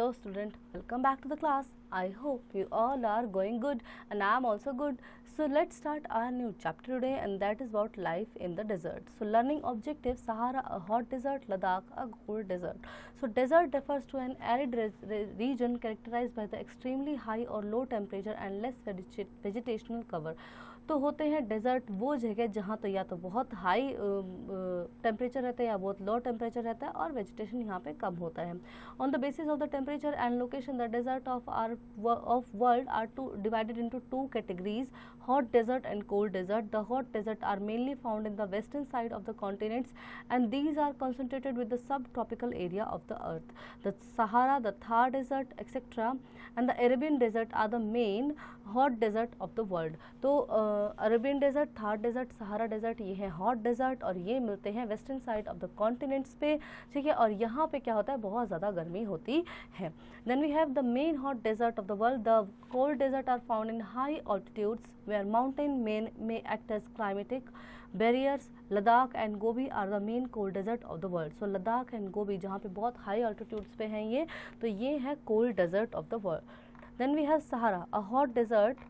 Hello student, welcome back to the class. I hope you all are going good and I am also good. So let's start our new chapter today, and that is about life in the desert. So learning objectives: Sahara, a hot desert; Ladakh, a cold desert. So desert refers to an arid region characterized by the extremely high or low temperature and less vegetational cover. तो होते हैं desert वो जगह जहाँ तो या तो बहुत हाई टेम्परेचर रहता है या बहुत लो टेम्परेचर रहता है और वेजिटेशन यहाँ पे कम होता है. On the basis of the temperature and location the desert of world are divided into two categories: hot desert and cold desert. The hot desert are mainly found in the western side of the continents, and these are concentrated with the subtropical area of the earth. The Sahara, the Thar desert, etc., and the Arabian desert are the main hot desert of the world. तो Arabian desert, Thar desert, Sahara desert ये है hot desert और ये मिलते हैं western side of the continents पे, ठीक है. और यहाँ पे क्या होता है, बहुत ज़्यादा गर्मी होती है. Then we have the main hot desert of the world. The cold desert are found in high altitudes where mountain main में act as climatic barriers. Ladakh and Gobi are the main cold desert of the world. So Ladakh and Gobi जहाँ पे बहुत high altitudes पे हैं ये, तो ये है cold desert of the world. Then we have Sahara, a hot desert.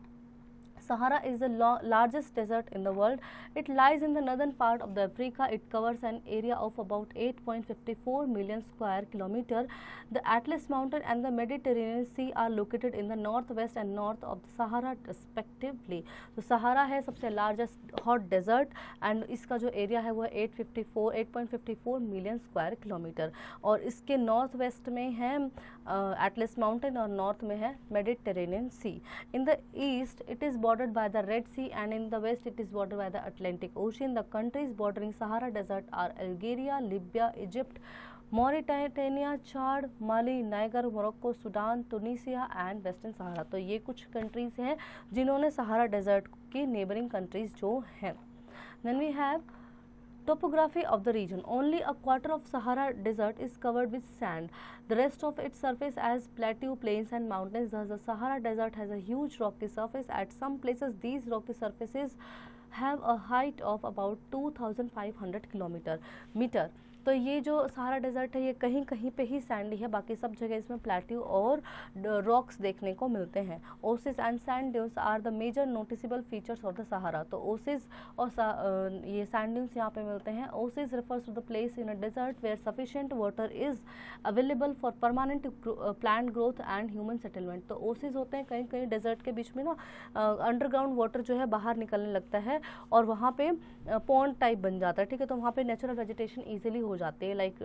Sahara is the largest desert in the world. It lies in the northern part of the Africa. It covers an area of about 8.54 million square kilometer. The Atlas Mountain and the Mediterranean Sea are located in the northwest and north of the Sahara respectively. तो सहारा है सबसे largest hot desert and इसका जो area है वो 8.54 million square kilometre और इसके north west में है एटलस माउंटेन और नॉर्थ में है Mediterranean sea. In the east it is bordered by the Red Sea, and in the west it is bordered by the Atlantic Ocean. The countries bordering Sahara Desert are Algeria, Libya, Egypt, Mauritania, Chad, Mali, Niger, Morocco, Sudan, Tunisia and Western Sahara. तो ये कुछ countries हैं जिन्होंने Sahara desert की neighbouring countries जो हैं. Then we have topography of the region. Only a quarter of Sahara Desert is covered with sand. The rest of its surface as plateau, plains and mountains. Thus, the Sahara Desert has a huge rocky surface. At some places, these rocky surfaces have a height of about 2,500 meter. तो ये जो Sahara desert है ये कहीं कहीं पे ही Sandy है, बाकी सब जगह इसमें प्लेट्यू और रॉक्स देखने को मिलते हैं. Oasis and sand dunes are the major noticeable features of the Sahara. तो ओसिस और ये सैंड ड्यून्स यहाँ पे मिलते हैं. Oasis refers to the place in a desert where sufficient water is available for permanent plant growth and human settlement. तो oasis होते हैं कहीं कहीं डेजर्ट के बीच में ना अंडरग्राउंड वाटर जो है बाहर निकलने लगता है और वहाँ पे पॉन्ड टाइप बन जाता है, ठीक है. तो वहाँ पे नेचुरल वेजिटेशन ईजिली हो जाते हैं, लाइक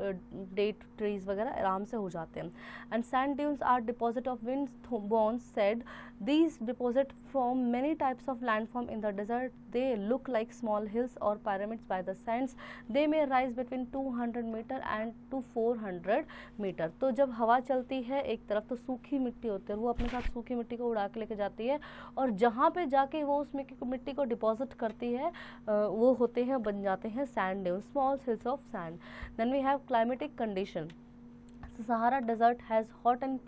डेट ट्रीज वगैरह आराम से हो जाते हैं. And sand dunes are deposit of wind बोन्स sand. These deposit from many types of landform in the desert. They look like small hills or pyramids by the sands. They may rise between 200 meter and to 400 meter. तो जब हवा चलती है एक तरफ तो सूखी मिट्टी होती है, वो अपने साथ सूखी मिट्टी को उड़ा के लेके जाती है और जहाँ पे जाके वो उस मिट्टी को डिपॉजिट करती है वो होते हैं बन जाते हैं sand dunes, small hills of sand. Then we have climatic condition. The Sahara Desert has hot and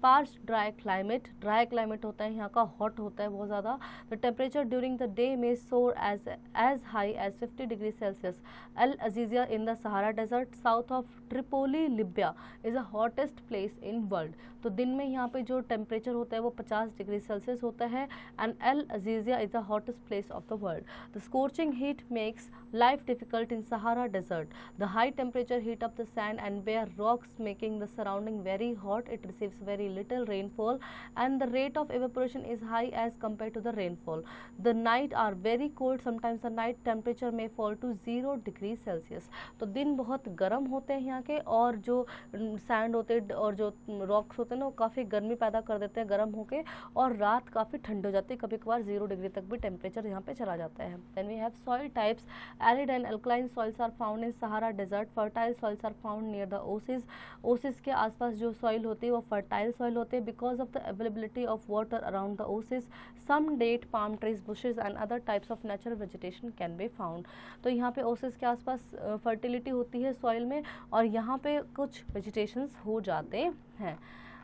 parched dry climate. Dry climate होता है यहाँ का, hot होता है बहुत ज़्यादा. The temperature during the day may soar as high as 50 degrees Celsius. Al Azizia in the Sahara Desert, south of Tripoli, Libya, is the hottest place in world. तो दिन में यहाँ पे जो टेम्परेचर होता है वो 50 डिग्री सेल्सियस होता है. And El Azizia is the hottest place of the world. The scorching heat makes life difficult in Sahara Desert. The high temperature heat up the sand and bare rocks, making the surrounding very hot. It receives very little rainfall and the rate of evaporation is high as compared to the rainfall. The night are very cold. Sometimes the night temperature may fall to 0 degrees Celsius. तो दिन बहुत गर्म होते हैं यहाँ के और जो सैंड होते हैं और जो रॉक्स होते हैं ना वो काफ़ी गर्मी पैदा कर देते हैं गर्म होके और रात काफ़ी ठंडी हो जाती है, कभी कभार 0 डिग्री तक भी टेम्परेचर यहाँ पे चला जाता है. Then we have soil types. Arid and alkaline soils are found in Sahara desert. Fertile soils are found near the oasis. Oasis के आसपास जो सॉइल होती है वो फर्टाइल सॉइल होते हैं because of the availability of water around the oasis. Some date, palm trees, bushes and other types of natural vegetation can be found. तो यहाँ पे ओसिस के आसपास फर्टिलिटी होती है सॉइल में और यहाँ पे कुछ वेजिटेशंस हो जाते हैं.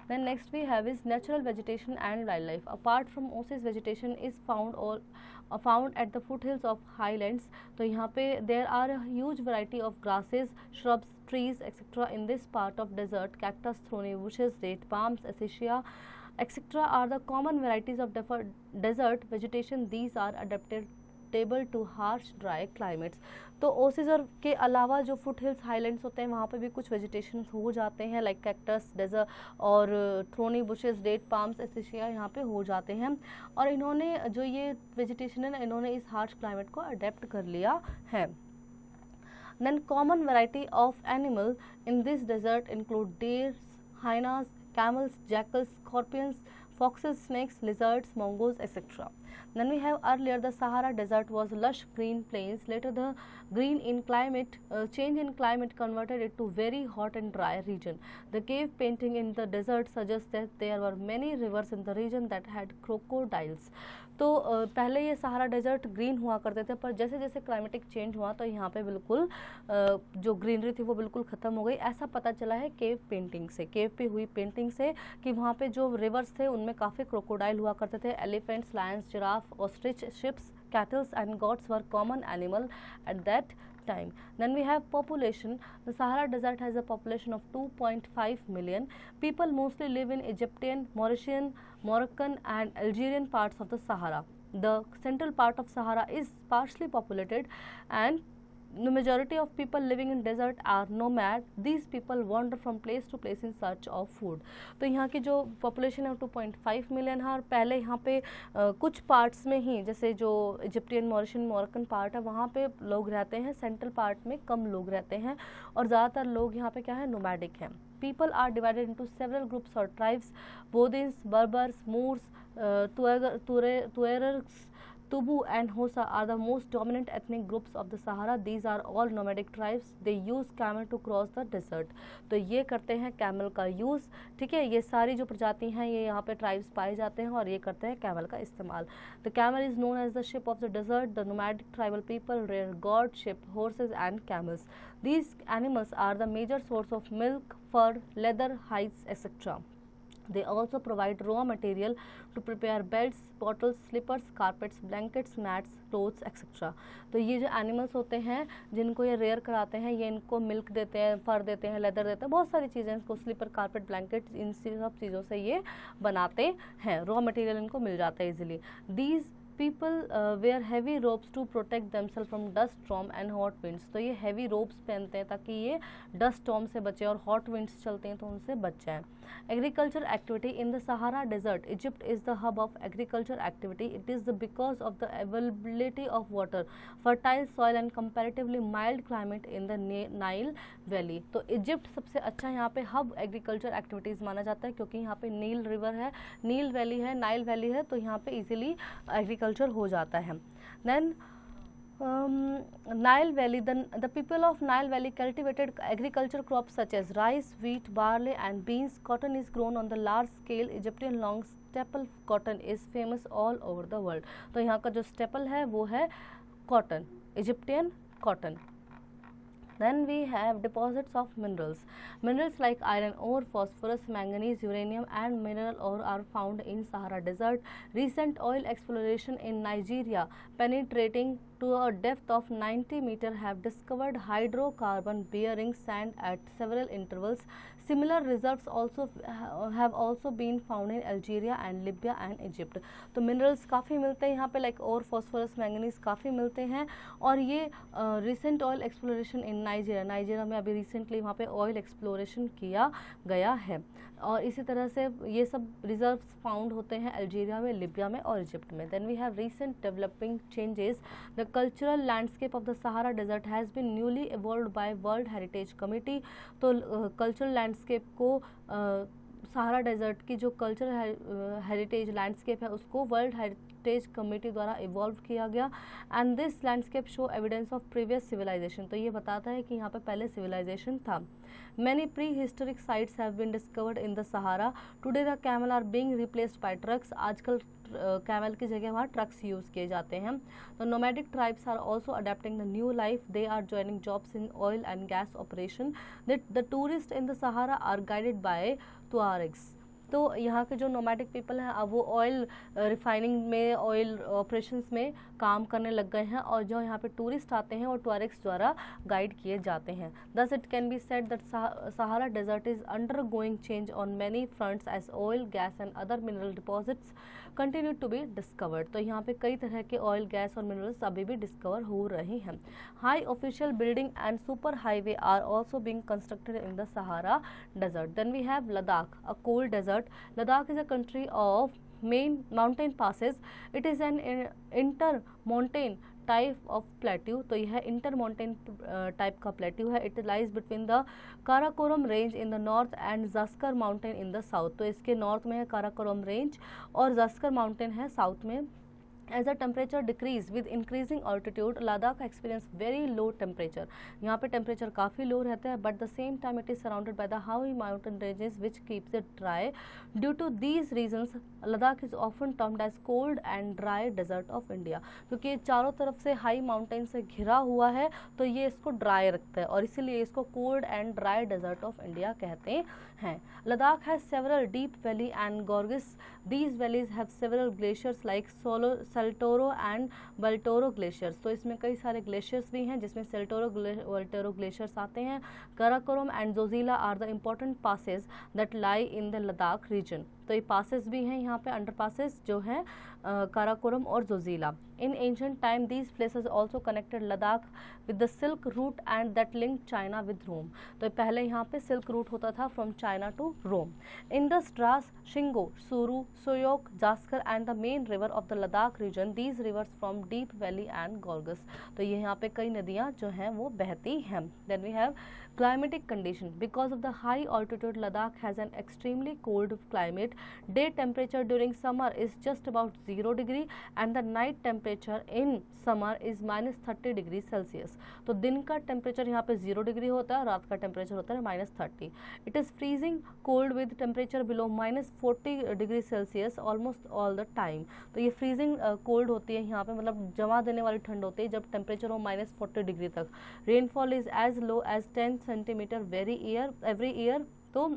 Then next we have is natural vegetation and wildlife. Apart from oasis, vegetation is found found at the foothills of highlands. तो यहाँ पे there are a huge variety of grasses, shrubs, trees, etc. in this part of desert. Cactus, thorny bushes, date palms, acacia, etc. are the common varieties of desert vegetation. These are adaptable to harsh dry climates. तो oasis और के अलावा जो foot hills highlands होते हैं वहाँ पे भी कुछ वेजिटेशन हो जाते हैं, लाइक कैक्टस, डेजर्ट और थ्रोनी बुशेस, डेट पाम्स, एसेशिया यहाँ पे हो जाते हैं। और इन्होंने जो ये वेजिटेशन है ना, इन्होंने इस हार्श क्लाइमेट को अडेप्ट कर लिया है। Then common variety of animal in this desert include deers, hyenas, camels, jackals, scorpions, foxes, snakes, lizards, mongoose, etc. Then we have earlier the Sahara desert was lush green plains. Later the change in climate converted it to very hot and dry region. The cave painting in the desert suggests that there were many rivers in the region that had crocodiles. तो पहले ये Sahara desert green हुआ करते थे, पर जैसे जैसे climatic change हुआ तो यहाँ पे बिल्कुल जो ग्रीनरी थी वो बिल्कुल ख़त्म हो गई। ऐसा पता चला है केव पेंटिंग से, केव पे हुई पेंटिंग से, कि वहाँ पे जो रिवर्स थे उनमें काफ़ी क्रोकोडाइल हुआ करते थे। Elephants, Lions, giraffe, ostrich, ships, kettles and goats were common animal at that time. Then we have population. The Sahara Desert has a population of 2.5 million. People mostly live in Egyptian, Mauritian, Moroccan and Algerian parts of the Sahara. The central part of Sahara is sparsely populated and the majority of people living in desert are nomad. These people wander from place to place in search of food. तो यहाँ की जो population है 2.5 million है, और पहले यहाँ पे कुछ पार्ट्स में ही, जैसे जो इजिप्टियन, मॉरिशियन, मोरक्कन पार्ट है वहाँ पे लोग रहते हैं, सेंट्रल पार्ट में कम लोग रहते हैं, और ज़्यादातर लोग यहाँ पे क्या है, नोमैडिक हैं। People are divided into several groups or tribes. Bodins, Berbers, Moors, Tuaregs, Tubu and Hosa are the most dominant ethnic groups of the Sahara. These are all nomadic tribes. They use camel to cross the desert. तो ये करते हैं camel का use, ठीक है। ये सारी जो प्रजाति हैं ये यहाँ पे ट्राइब्स पाए जाते हैं और ये करते हैं कैमल का इस्तेमाल। The camel is known as the ship of the desert. The nomadic tribal people rear goat, sheep, horses and camels. These animals are the major source of milk, fur, leather, hides, etc. They also provide raw material to prepare belts, bottles, slippers, carpets, blankets, mats, clothes, etc. तो ये जो animals होते हैं जिनको ये rare कराते हैं, ये इनको मिल्क देते हैं, फर देते हैं, लेदर देते हैं, बहुत सारी चीज़ें इसको, स्लीपर, कारपेट, ब्लैंकेट, इन सब चीज़ों से ये बनाते हैं। रॉ मटेरियल इनको मिल जाता है easily. These people wear heavy robes to protect themselves from dust storm and hot winds. तो ये हैवी रोप्स पहनते हैं ताकि ये डस्ट स्टॉर्म से बचे और हॉट विंड्स चलते हैं तो उनसे बच जाए। Agriculture activity in the Sahara desert, Egypt is the hub of agriculture activity. It is the because of the availability of water, fertile soil and comparatively mild climate in the Nile valley. तो Egypt सबसे अच्छा यहाँ पे hub agriculture activities माना जाता है, क्योंकि यहाँ पे नील रिवर है, नील वैली है, नाइल वैली है, तो यहाँ पे इजीली एग्रीकल्चर हो जाता है। Then Nile Valley, the people of Nile Valley cultivated agriculture crops such as rice, wheat, barley and beans. Cotton is grown on the large scale. Egyptian long staple cotton is famous all over the world. तो यहाँ का जो staple है वो है cotton, Egyptian cotton. Then we have deposits of minerals. Minerals like iron ore, phosphorus, manganese, uranium and mineral ore are found in Sahara Desert. Recent oil exploration in Nigeria penetrating to a depth of 90 meters have discovered hydrocarbon bearing sand at several intervals. Similar reserves have also been found in Algeria and Libya and Egypt. तो minerals काफ़ी मिलते हैं यहाँ पे, like और phosphorus, manganese काफ़ी मिलते हैं। और ये recent oil exploration in Nigeria में अभी रिसेंटली वहाँ पे ऑयल एक्सप्लोरेशन किया गया है। और इसी तरह से ये सब रिजर्व्स फाउंड होते हैं अल्जीरिया में, लिबिया में और इजिप्ट में। Then we have recent developing changes. The cultural landscape of the Sahara desert has been newly evolved by world heritage committee. तो कल्चरल लैंडस्केप को सहारा डेजर्ट की जो कल्चरल हेरिटेज लैंडस्केप है उसको वर्ल्ड हेरिटेज कमेटी द्वारा evolve किया गया। And this landscape show evidence of previous civilization. तो ये बताता है कि यहाँ पे पहले सिविलाइजेशन था। Many pre historic sites have been discovered in the Sahara. Today the camel are being replaced by trucks. आजकल कैमल की जगह वहाँ ट्रक्स यूज़ किए जाते हैं। तो nomadic tribes are also adapting the new life. They are joining jobs in oil and gas operation. The tourist in the Sahara are guided by Tuaregs. तो यहाँ के जो नोमैडिक पीपल हैं अब वो ऑयल रिफाइनिंग में, ऑयल ऑपरेशंस में काम करने लग गए हैं, और जो यहाँ पे टूरिस्ट आते हैं वो टूरिस्ट द्वारा गाइड किए जाते हैं. Thus it can be said that Sahara desert is undergoing change on many fronts as oil, gas and other mineral deposits continue to be discovered. तो यहाँ पे कई तरह के ऑयल, गैस और मिनरल्स अभी भी डिस्कवर हो रहे हैं. High official building and super highway are also being constructed in the Sahara desert. Then we have Ladakh, a cold desert. Ladakh is a country of main mountain passes. It is an intermontane type of plateau. तो यह इंटरमोंटेन type का plateau है. It lies between the Karakoram range in the north and Zanskar mountain in the south. तो इसके north में है Karakoram range और Zanskar mountain है साउथ में. As the temperature decrease with increasing altitude, Ladakh experience very low temperature. यहाँ पे temperature काफ़ी low रहता है, but the same time it is surrounded by the high mountain ranges which keeps it dry. Due to these reasons, Ladakh is often termed as cold and dry desert of India. क्योंकि ये चारों तरफ से high mountain से घिरा हुआ है, तो ये इसको dry रखता है और इसीलिए इसको cold and dry desert of India कहते हैं. Ladakh has several deep valley and gorges. These valleys have several glaciers like Saltoro and Baltoro glaciers. तो इसमें कई सारे ग्लेशियर्स भी हैं जिसमें सेल्टोरो वल्टोरो ग्लेशियर्स आते हैं. Karakoram and Zojila are the important passes that lie in the Ladakh region. तो ये पासेस भी हैं यहाँ पे, अंडर पासेस जो हैं काराकोरम और Zojila. In ancient time these places also connected Ladakh with the silk route and that link China with Rome. तो पहले यहाँ पे सिल्क रूट होता था from China to Rome. Indus, Dras, Shingo, Suru, Shyok, Zanskar and the main river of the Ladakh region. These rivers from deep valley and gorges. तो ये यहाँ पे कई नदियाँ जो हैं वो बहती हैं. Then we have climatic condition. Because of the high altitude, Ladakh has an extremely cold climate. Day temperature during summer is just about 0 degree and the night temperature in summer is minus 30 degree Celsius. तो दिन का temperature यहाँ पे 0 degree होता है, रात का temperature होता है minus 30. It is freezing cold with temperature below minus 40 degree Celsius almost all the time. तो ये freezing cold होती है यहाँ पे, मतलब जमा देने वाली ठंड होती है जब टेम्परेचर हो minus 40 डिग्री तक. Rainfall is as low as 10 centimetre every year. तो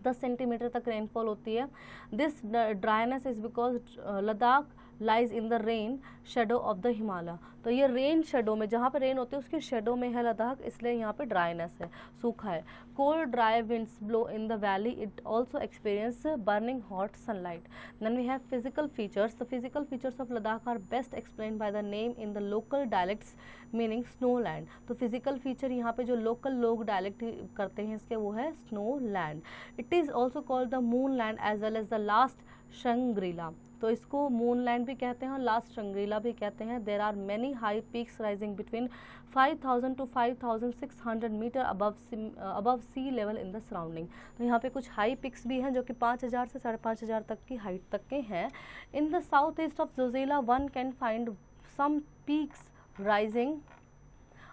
10 सेंटीमीटर तक रेनफॉल होती है. This dryness is because Ladakh lies in the rain shadow of the Himalaya. तो ये रेन शेडो में, जहाँ पे रेन होती है उसके शेडो में है लद्दाख, इसलिए यहाँ पे ड्राइनेस है, सूखा है. Cold dry winds blow in the valley. It also experience burning hot sunlight. Then we have physical features. The physical features of Ladakh are best explain by the name in the local dialects meaning snow land. तो physical feature यहाँ पे जो local लोग dialect करते हैं इसके वो है snow land. It is also called the moon land as well as the last Shangrila. तो इसको मून लैंड भी कहते हैं और लास्ट शंग्रीला भी कहते हैं. There are many high peaks rising between 5000 to 5600 metre above sea level in the surrounding. तो यहाँ पे कुछ हाई पिक्स भी हैं जो कि 5000 से 5500 तक की हाइट तक के हैं. In the south east of Zojila one can find some peaks rising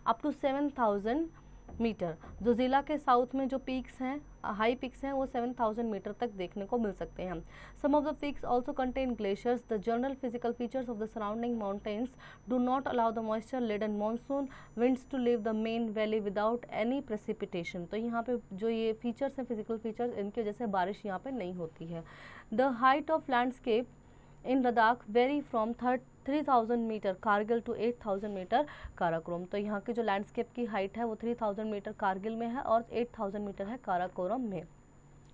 up to 7000 metre. Zojila के साउथ में जो पीक्स हैं, हाई पिक्स हैं, वो 7000 मीटर तक देखने को मिल सकते हैं. Some of the peaks also contain glaciers. The general physical features of the surrounding mountains do not allow the moisture laden monsoon winds to leave the main valley without any precipitation. तो यहाँ पे जो ये features हैं, physical features, इनकी वजह से बारिश यहाँ पे नहीं होती है. The height of landscape in Ladakh vary from 3000 metre Kargil to 8000 metre Karakoram. तो यहाँ की जो लैंडस्केप की हाइट है वो 3000 मीटर कारगिल में है और 8000 मीटर है काराकोरम में.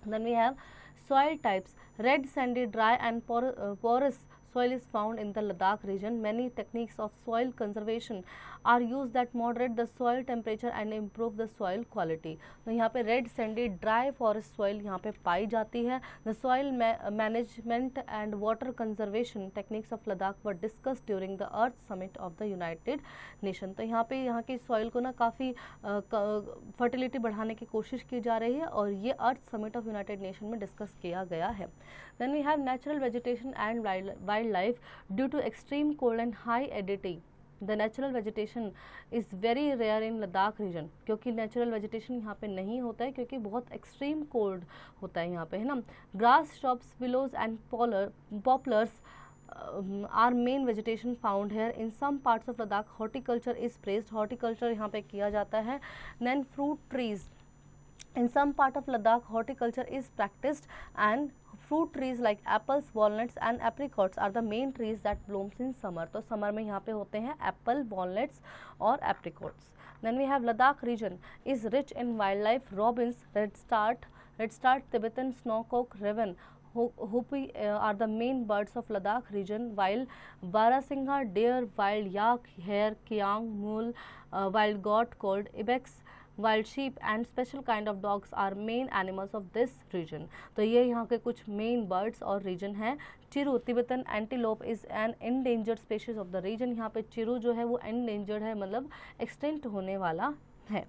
Then we have soil types. Red sandy dry and porous soil is found in the Ladakh region. Many techniques of soil conservation are used that moderate the soil temperature and improve the soil quality. तो यहाँ पे red sandy dry forest soil यहाँ पे पाई जाती है. The soil management and water conservation techniques of Ladakh were discussed during the Earth Summit of the United Nations. तो यहाँ पे यहाँ की सॉइल को ना काफ़ी फर्टिलिटी बढ़ाने की कोशिश की जा रही है और ये अर्थ समिट ऑफ यूनाइटेड नेशन में डिस्कस किया गया है. Then we have natural vegetation and wildlife. Due to extreme cold and high aridity, the natural vegetation is very rare in Ladakh region. क्योंकि natural vegetation यहाँ पे नहीं होता है क्योंकि बहुत extreme cold होता है यहाँ पे, है ना. Grass, shrubs, willows and poplars are main vegetation found here. In some parts of Ladakh, horticulture is praised. Horticulture यहाँ पे किया जाता है. Then fruit trees. In some part of Ladakh, horticulture is practiced and Fruit trees like apples, walnuts and apricots are the main trees that blooms in summer. तो summer में यहाँ पे होते हैं apple, walnuts और apricots. Then we have Ladakh region is rich in wildlife. Robins, redstart, Tibetan snowcock, raven, Hopi are the main birds of Ladakh region, while Barasingha, deer, wild yak, hare, kiang, mule, wild goat called ibex, wild sheep and special kind of dogs are main animals of this region. तो ये यहाँ के कुछ main birds और region हैं. चिरू, Tibetan antelope is an endangered species of the region. यहाँ पे चिरू जो है वो endangered है, मतलब extinct होने वाला है.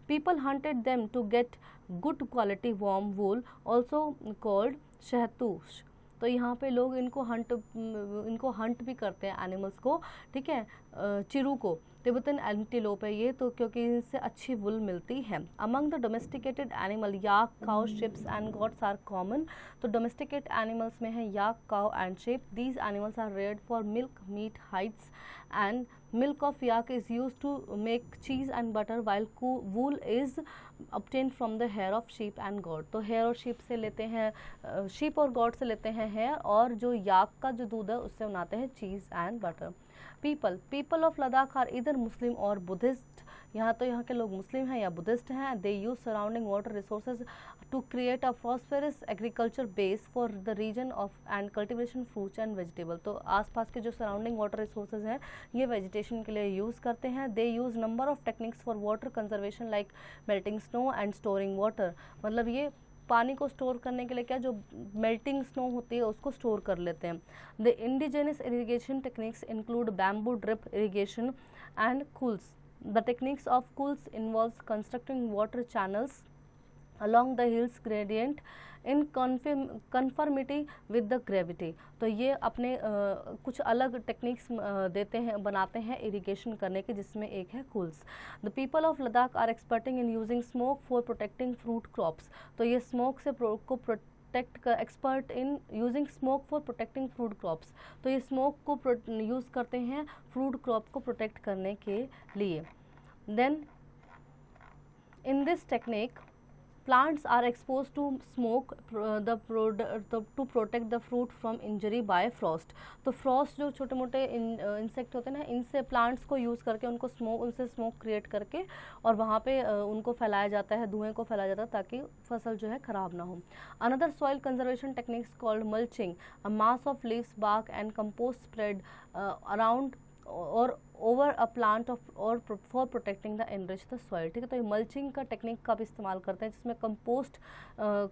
People hunted them to get good quality warm wool, also called शहतूश. तो यहाँ पे लोग इनको हंट भी करते हैं एनिमल्स को, ठीक है, चिरू को. टिबेटन एंटीलोप है ये, तो क्योंकि इनसे अच्छी वुल मिलती है. Among the domesticated animal yak, cow, sheeps and goats are common. तो डोमेस्टिकेट एनिमल्स में है yak, cow and sheep. These animals are reared for milk, meat, hides and milk of yak is used to make cheese and butter, while wool is obtained from the hair of sheep and goat. तो hair और sheep से लेते हैं, sheep और goat से लेते हैं hair, और जो yak का जो दूध है उससे बनाते हैं cheese and butter. People of Ladakh are either Muslim or Buddhist. यहाँ के लोग मुस्लिम हैं या बुद्धिस्ट हैं. They use surrounding water resources to create a prosperous agriculture base for the region of and cultivation fruits and vegetable. तो आसपास के जो surrounding water resources हैं ये vegetation के लिए यूज़ करते हैं. They use number of techniques for water conservation like melting snow and storing water. मतलब ये पानी को स्टोर करने के लिए क्या, जो मेल्टिंग स्नो होती है उसको स्टोर कर लेते हैं. The indigenous irrigation techniques include bamboo drip irrigation and cools. The techniques of cools involves constructing water channels along the hills gradient in conformity with the gravity. तो ये अपने कुछ अलग टेक्निक्स देते हैं, बनाते हैं इरिगेशन करने के, जिसमें एक है kuhls. The people of Ladakh are experting in using smoke for protecting fruit crops. तो ये स्मोक से को protect expert in using smoke for protecting fruit crops. तो ये स्मोक को यूज़ करते हैं फ्रूट क्रॉप को प्रोटेक्ट करने के लिए. Then in this technique plants are exposed to smoke to protect the fruit from injury by frost. तो frost जो छोटे मोटे इंसेक्ट होते हैं ना, इनसे प्लांट्स को यूज़ करके उनसे स्मोक क्रिएट करके और वहाँ पे उनको फैलाया जाता है, धुएं को फैलाया जाता है ताकि फसल जो है ख़राब ना हो. Another soil conservation techniques called mulching, a mass of leaves, bark and compost spread around or over a plant of or for protecting the enrich the soil. ठीक है, तो ये मल्चिंग का टेक्निक का भी इस्तेमाल करते हैं, जिसमें कंपोस्ट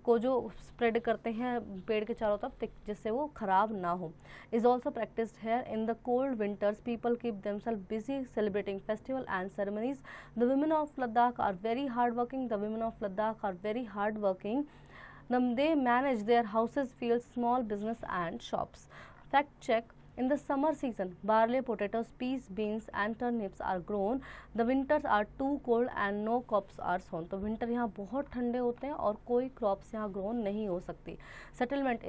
को जो स्प्रेड करते हैं पेड़ के चारों तरफ जिससे वो ख़राब ना हो. Is also practised here. In the cold winters people keep themselves busy celebrating festival and ceremonies. The women of Ladakh are very hard working. The women of Ladakh are very hard working. They manage their houses, fields, small business and shops. Fact check. In the summer season, barley, potatoes, peas, beans and turnips are grown. The winters are too cold and no crops are sown. तो winter यहाँ बहुत ठंडे होते हैं और कोई crops यहाँ grown नहीं हो सकती. Settlement.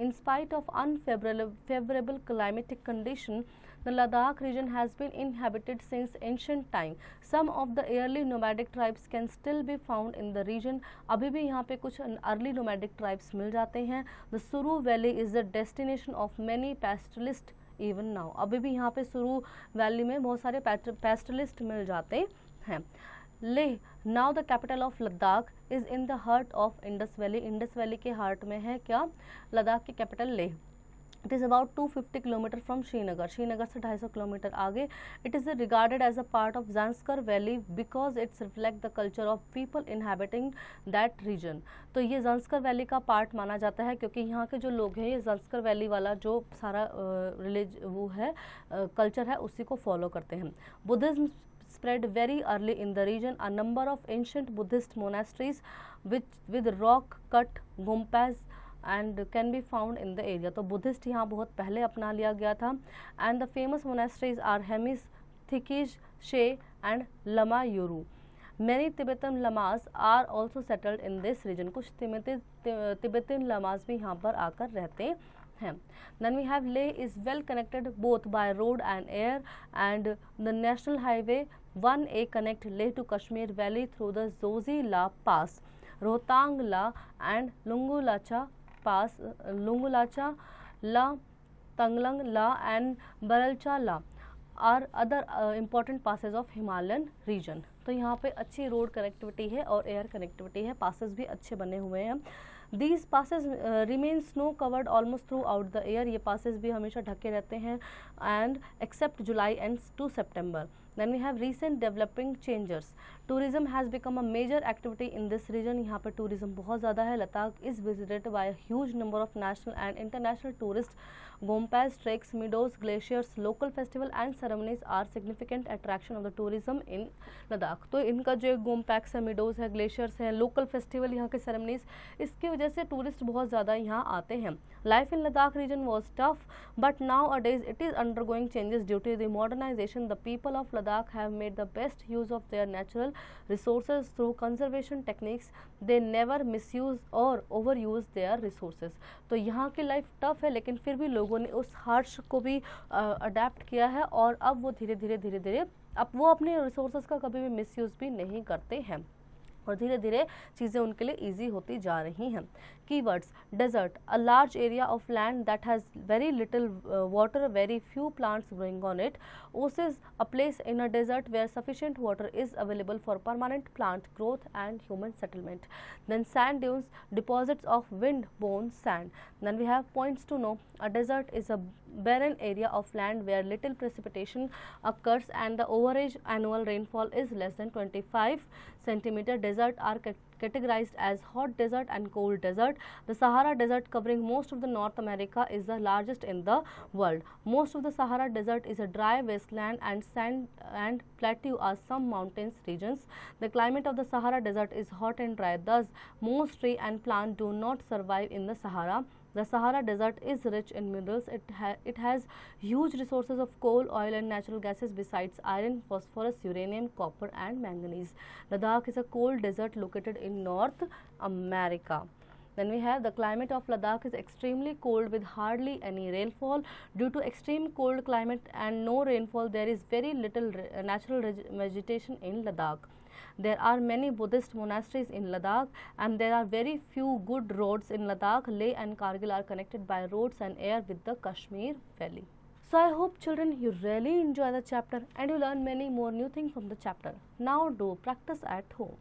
In spite of unfavorable climatic condition, the Ladakh region has been inhabited since ancient time. Some of the early nomadic tribes can still be found in the region. अभी भी यहाँ पे कुछ early nomadic tribes मिल जाते हैं. The Suru Valley is the destination of many pastoralists even now. अभी भी यहाँ पे सुरू वैली में बहुत सारे pastoralists मिल जाते हैं. Leh, now the capital of Ladakh is in the heart of Indus valley. Indus valley के हार्ट में है क्या, लद्दाख की capital Leh. It is about 250 kilometre from Srinagar. Srinagar से 250 किलोमीटर आगे. It is regarded as a part of Zanskar valley because its reflect the culture of people inhabiting that region. तो ये Zanskar valley का पार्ट माना जाता है क्योंकि यहाँ के जो लोग हैं ये ज़ांस्कर वैली वाला जो सारा वो है कल्चर है उसी को फॉलो करते हैं. Buddhism spread very early in the region. A number of ancient Buddhist monasteries with rock cut gompas and can be found in the area. तो बुद्धिस्ट यहाँ बहुत पहले अपना लिया गया था. And the famous monasteries are Hemis, Thikish, She and Lama Yuru. Many Tibetan lamas are also settled in this region. कुछ Tibetan lamas भी यहाँ पर आकर रहते हैं. Then we have Leh is well connected both by road and air, and the national highway 1A connect Leh to Kashmir Valley through the Zoji La Pass, Rohtang La and Lungu Lacha pass, Lungulacha La, Tanglang La and Baralcha La are other important passes of Himalayan region. तो यहाँ पे अच्छी road connectivity है और air connectivity है, passes भी अच्छे बने हुए हैं. These passes remain snow covered almost throughout the year. ये passes भी हमेशा ढके रहते हैं and except July and to September. Then we have recent developing changes. Tourism has become a major activity in this region. यहाँ पर tourism बहुत ज़्यादा है. Ladakh is visited by a huge number of national and international tourists. Gompaz, treks, meadows, glaciers, local festival and ceremonies are significant attraction of the tourism in Ladakh. तो इनका जो गोम्पैक्स है, meadows है, glaciers है, local festival, यहाँ के ceremonies, इसकी वजह से टूरिस्ट बहुत ज़्यादा यहाँ आते हैं. Life in Ladakh region was tough, but nowadays it is undergoing changes due to the modernization. The people of Ladakh have made the best use of their natural resources through conservation techniques. They never misuse or overuse their resources. तो यहाँ की life tough है, लेकिन फिर भी लोगों ने उस हार्श को भी अडेप्ट किया है और अब वो धीरे धीरे अब वो अपने रिसोर्सेज का कभी भी मिसयूज़ भी नहीं करते हैं और धीरे धीरे चीज़ें उनके लिए ईजी होती जा रही हैं. Keywords: desert, a large area of land that has very little water, very few plants growing on it. Oasis, a place in a desert where sufficient water is available for permanent plant growth and human settlement. Then sand dunes, deposits of wind-borne sand. Then we have points to know. A desert is a barren area of land where little precipitation occurs and the average annual rainfall is less than 25 centimeter. Desert are categorized as hot desert and cold desert. The Sahara Desert, covering most of the North America, is the largest in the world. Most of the Sahara Desert is a dry wasteland and sand and plateau are some mountainous regions. The climate of the Sahara Desert is hot and dry. Thus, most tree and plant do not survive in the Sahara. The Sahara Desert is rich in minerals. It has huge resources of coal, oil and natural gases besides iron, phosphorus, uranium, copper and manganese. Ladakh is a cold desert located in North America. Then we have the climate of Ladakh is extremely cold with hardly any rainfall. Due to extreme cold climate and no rainfall, there is very little natural vegetation in Ladakh. There are many Buddhist monasteries in Ladakh and there are very few good roads in Ladakh. Leh and Kargil are connected by roads and air with the Kashmir Valley. So I hope children you really enjoy the chapter and you learn many more new things from the chapter. Now do practice at home.